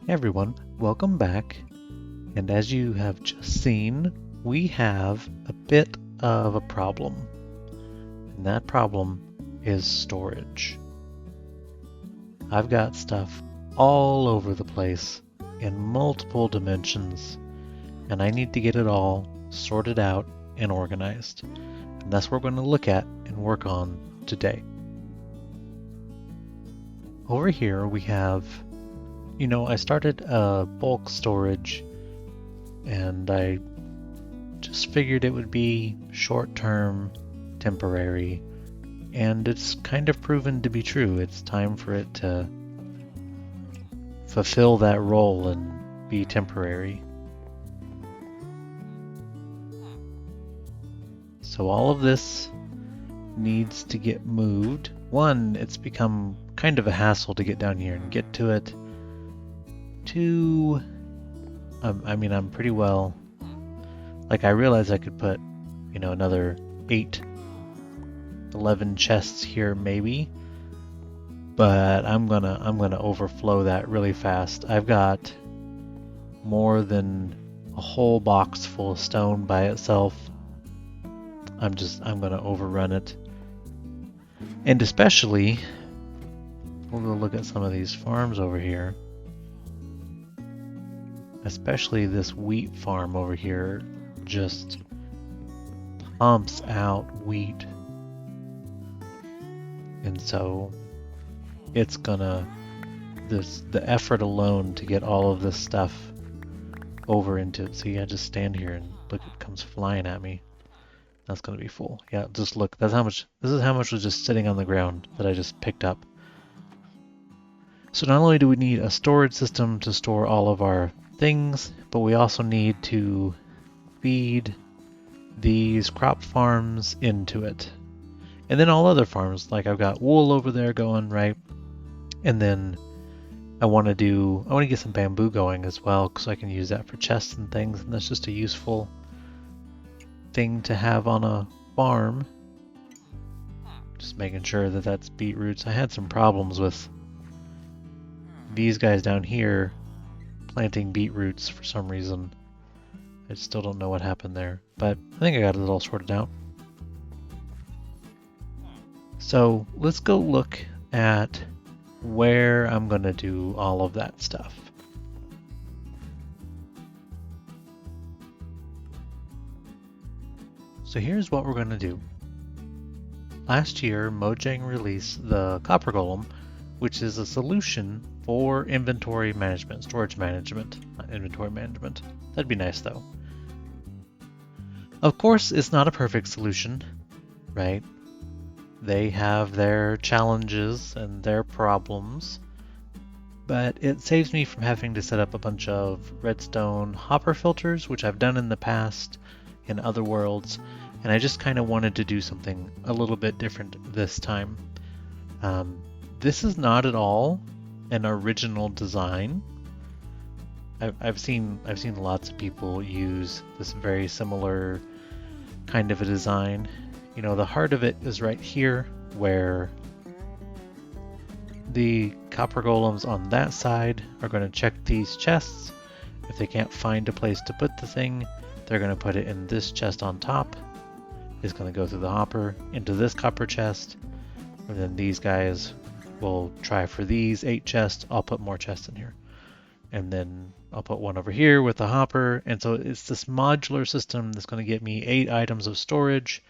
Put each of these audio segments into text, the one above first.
Hey everyone, welcome back. And as you have just seen, we have a bit of a problem. And that problem is storage. I've got stuff all over the place in multiple dimensions, and I need to get it all sorted out and organized. And that's what we're going to look at and work on today. Over here we have, I started a bulk storage and I just figured it would be short-term, temporary, and it's kind of proven to be true. It's time for it to fulfill that role and be temporary. So all of this needs to get moved. One, it's become kind of a hassle to get down here and get to it. Two, I'm pretty well, I realized I could put, another 8, 11 chests here maybe, but I'm gonna overflow that really fast. I've got more than a whole box full of stone by itself. I'm gonna overrun it. And especially, we'll go look at some of these farms over here. Especially this wheat farm over here just pumps out wheat. And so it's the effort alone to get all of this stuff over into it. See, I just stand here and look, it comes flying at me. That's gonna be full. Yeah, just look, this is how much was just sitting on the ground that I just picked up. So not only do we need a storage system to store all of our things, but we also need to feed these crop farms into it. And then all other farms, like I've got wool over there going, right? And then I want to get some bamboo going as well, because I can use that for chests and things, and that's just a useful thing to have on a farm. Just making sure that that's beetroots. I had some problems with these guys down here planting beetroots for some reason. I still don't know what happened there, but I think I got it all sorted out. So let's go look at where I'm going to do all of that stuff. So here's what we're going to do. Last year, Mojang released the Copper Golem, which is a solution for inventory management, storage management, not inventory management. That'd be nice though. Of course, it's not a perfect solution, right? They have their challenges and their problems, but it saves me from having to set up a bunch of redstone hopper filters, which I've done in the past in other worlds, and I just kind of wanted to do something a little bit different this time. This is not at all an original design. I've seen lots of people use this very similar kind of a design. The heart of it is right here, where the copper golems on that side are going to check these chests. If they can't find a place to put the thing, they're going to put it in this chest on top. It's going to go through the hopper into this copper chest, and then these guys will try for these 8 chests. I'll put more chests in here, and then I'll put one over here with the hopper. And so it's this modular system that's going to get me 8 items of storage,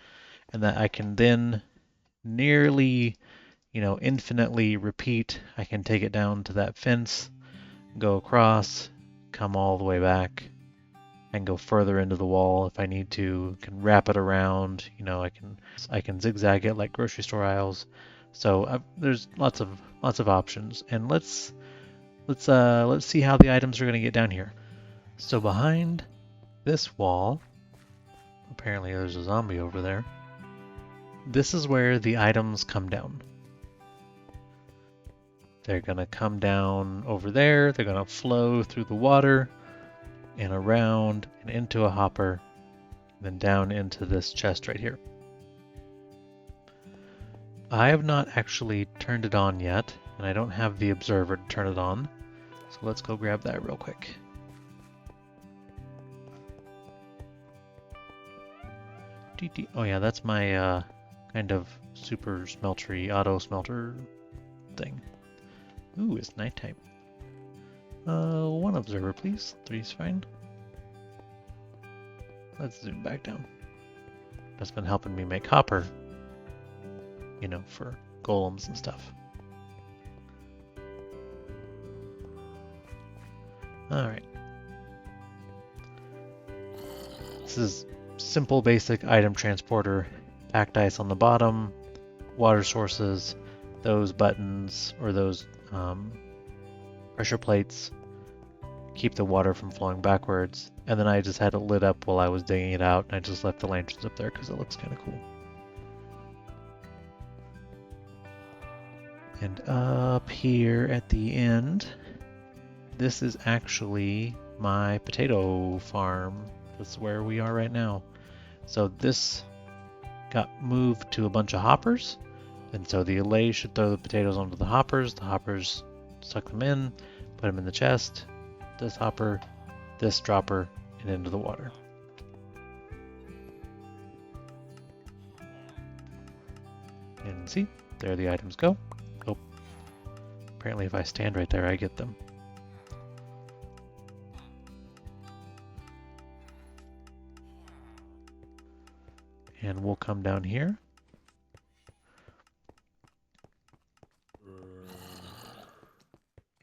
and that I can then nearly, infinitely repeat. I can take it down to that fence, go across, come all the way back, and go further into the wall if I need to. Can wrap it around. I can zigzag it like grocery store aisles. So there's lots of options, and let's see how the items are going to get down here. So behind this wall, apparently there's a zombie over there. This is where the items come down. They're going to come down over there. They're going to flow through the water and around and into a hopper, then down into this chest right here. I have not actually turned it on yet, and I don't have the observer to turn it on. So let's go grab that real quick. Oh yeah, that's my kind of super smeltery auto smelter thing. Ooh, it's nighttime. 1 observer, please. 3's fine. Let's zoom back down. That's been helping me make hopper, you know, for golems and stuff. Alright. This is simple basic item transporter. Packed ice on the bottom, water sources, those buttons or those pressure plates keep the water from flowing backwards, and then I just had it lit up while I was digging it out, and I just left the lanterns up there because it looks kind of cool. And up here at the end, this is actually my potato farm. That's where we are right now. So this got moved to a bunch of hoppers, and so the allay should throw the potatoes onto the hoppers suck them in, put them in the chest, this hopper, this dropper, and into the water. And see, there the items go. Oh, apparently if I stand right there, I get them. And we'll come down here.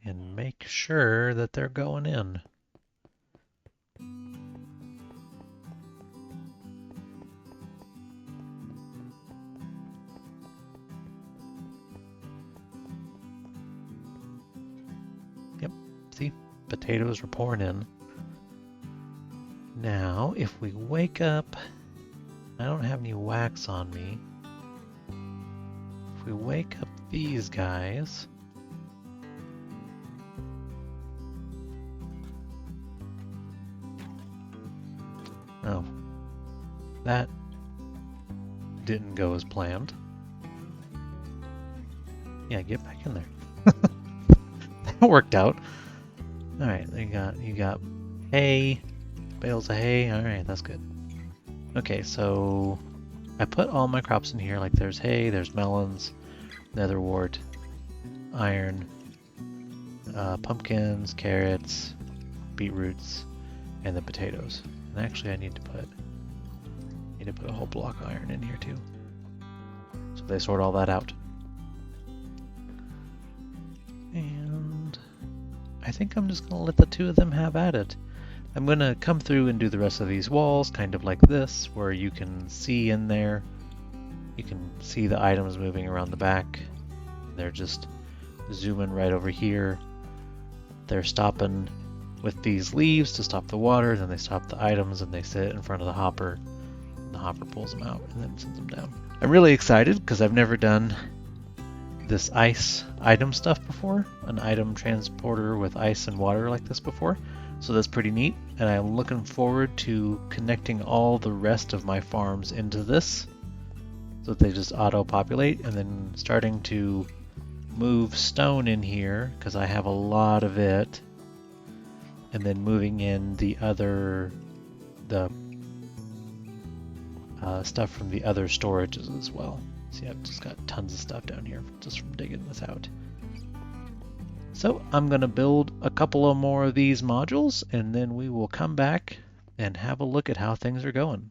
And make sure that they're going in. Yep, see, potatoes are pouring in. Now, if we wake up, I don't have any wax on me. If we wake up these guys, oh, that didn't go as planned. Yeah, get back in there. That worked out. All right, you got hay, bales of hay. All right, that's good. Okay, so I put all my crops in here. Like there's hay, there's melons, netherwort, iron, pumpkins, carrots, beetroots, and the potatoes. And actually, I need to put a whole block of iron in here too. So they sort all that out. And I think I'm just gonna let the two of them have at it. I'm going to come through and do the rest of these walls kind of like this, where you can see in there. You can see the items moving around the back. They're just zooming right over here. They're stopping with these leaves to stop the water, then they stop the items and they sit in front of the hopper. And the hopper pulls them out and then sends them down. I'm really excited because I've never done this ice item stuff before, an item transporter with ice and water like this before. So that's pretty neat, and I'm looking forward to connecting all the rest of my farms into this so that they just auto-populate, and then starting to move stone in here because I have a lot of it, and then moving in the stuff from the other storages as well. See, I've just got tons of stuff down here just from digging this out. So I'm going to build a couple of more of these modules, and then we will come back and have a look at how things are going.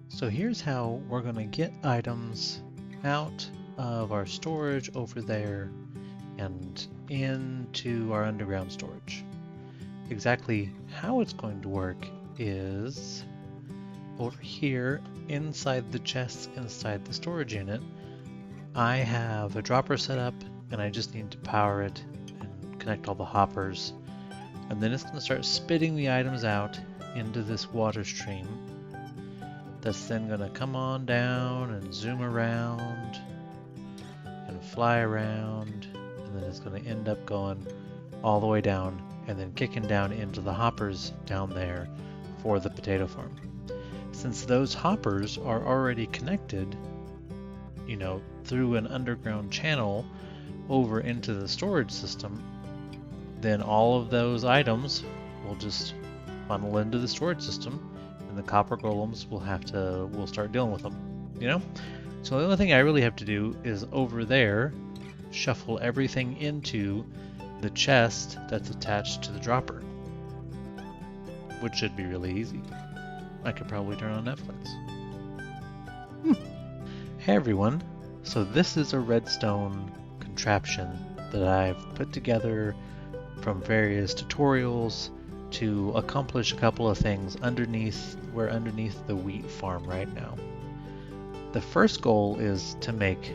So here's how we're going to get items out of our storage over there and into our underground storage. Exactly how it's going to work is over here inside the chests inside the storage unit. I have a dropper set up and I just need to power it and connect all the hoppers, and then it's going to start spitting the items out into this water stream that's then going to come on down and zoom around and fly around, and then it's going to end up going all the way down and then kicking down into the hoppers down there for the potato farm. since those hoppers are already connected, through an underground channel over into the storage system, then all of those items will just funnel into the storage system, and the copper golems will start dealing with them, So the only thing I really have to do is over there shuffle everything into the chest that's attached to the dropper, which should be really easy. I could probably turn on Netflix. Hey everyone, so this is a redstone contraption that I've put together from various tutorials to accomplish a couple of things underneath the wheat farm right now. The first goal is to make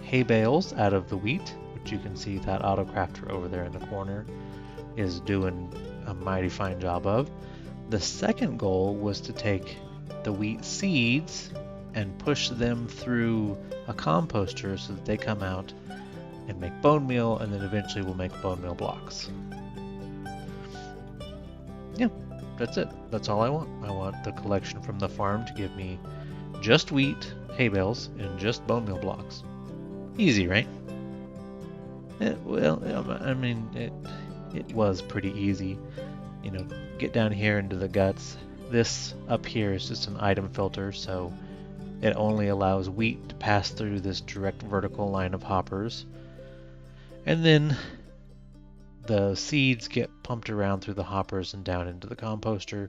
hay bales out of the wheat, which you can see that auto crafter over there in the corner is doing a mighty fine job of. The second goal was to take the wheat seeds and push them through a composter so that they come out and make bone meal, and then eventually we'll make bone meal blocks. Yeah, that's it. That's all I want. I want the collection from the farm to give me just wheat, hay bales, and just bone meal blocks. Easy, right? It was pretty easy. Get down here into the guts. This up here is just an item filter, so it only allows wheat to pass through this direct vertical line of hoppers. And then the seeds get pumped around through the hoppers and down into the composter.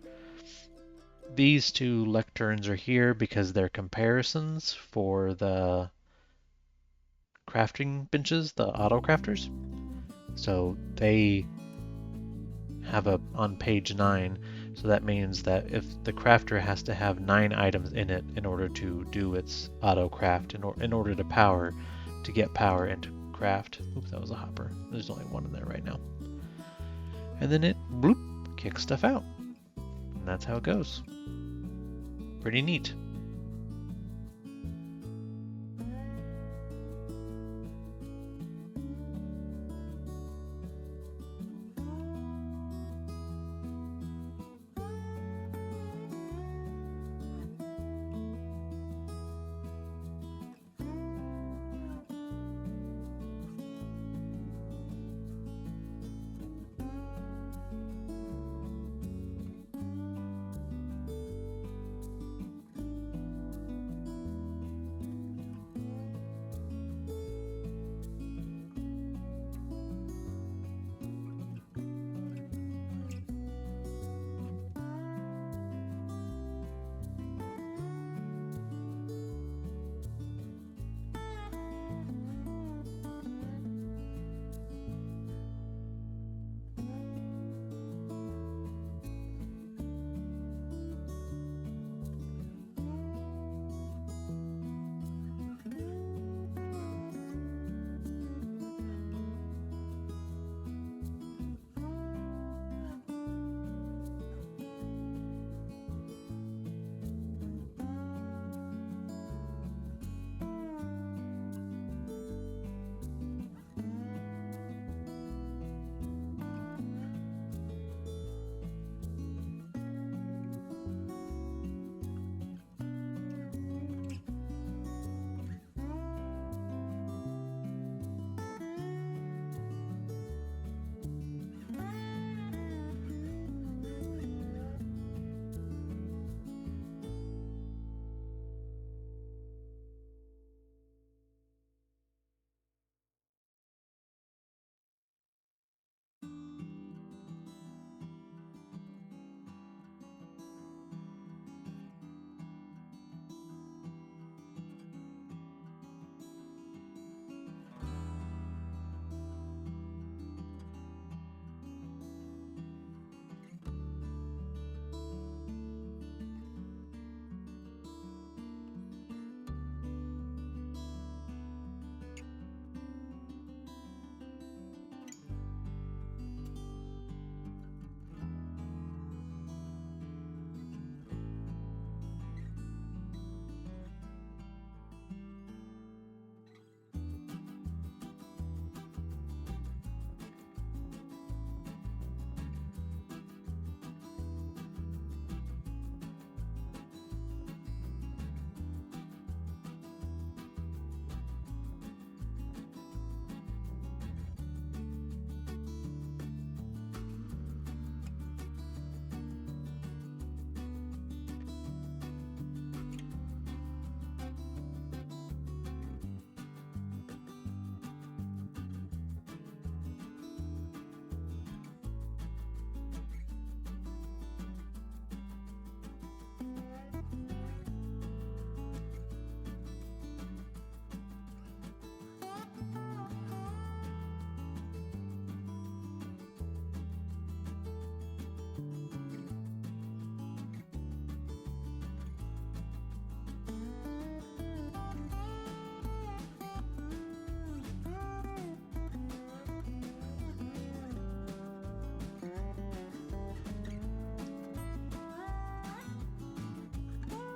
These two lecterns are here because they're comparisons for the crafting benches, the auto crafters. So they have on page 9, so that means that if the crafter has to have 9 items in it in order to do its auto craft, in order to get power into craft. Oops, that was a hopper. There's only one in there right now. And then it bloop kicks stuff out. And that's how it goes. Pretty neat.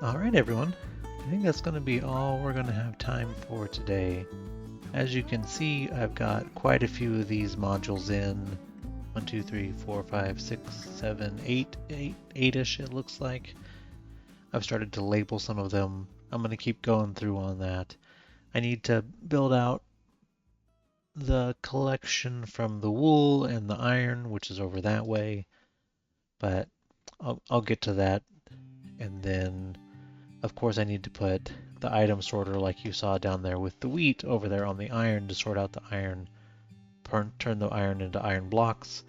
Alright everyone, I think that's going to be all we're going to have time for today. As you can see, I've got quite a few of these modules in. 1, 2, 3, 4, 5, 6, 7, 8, 8-ish it looks like. I've started to label some of them. I'm going to keep going through on that. I need to build out the collection from the wool and the iron, which is over that way, but I'll get to that. And then of course I need to put the item sorter like you saw down there with the wheat over there on the iron to sort out the iron, turn the iron into iron blocks,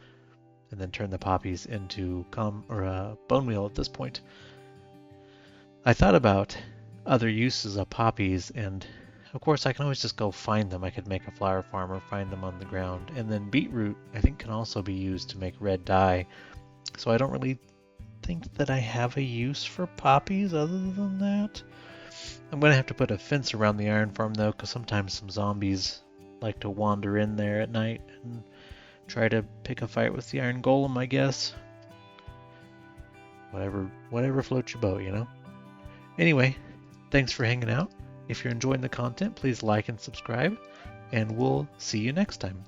and then turn the poppies into bone meal at this point. I thought about other uses of poppies, and of course I can always just go find them. I could make a flower farm or find them on the ground. And then beetroot I think can also be used to make red dye. So I don't really think that I have a use for poppies other than that. I'm going to have to put a fence around the iron farm though, because sometimes some zombies like to wander in there at night and try to pick a fight with the iron golem, I guess. Whatever floats your boat, you know? Anyway, thanks for hanging out. If you're enjoying the content, please like and subscribe, and we'll see you next time.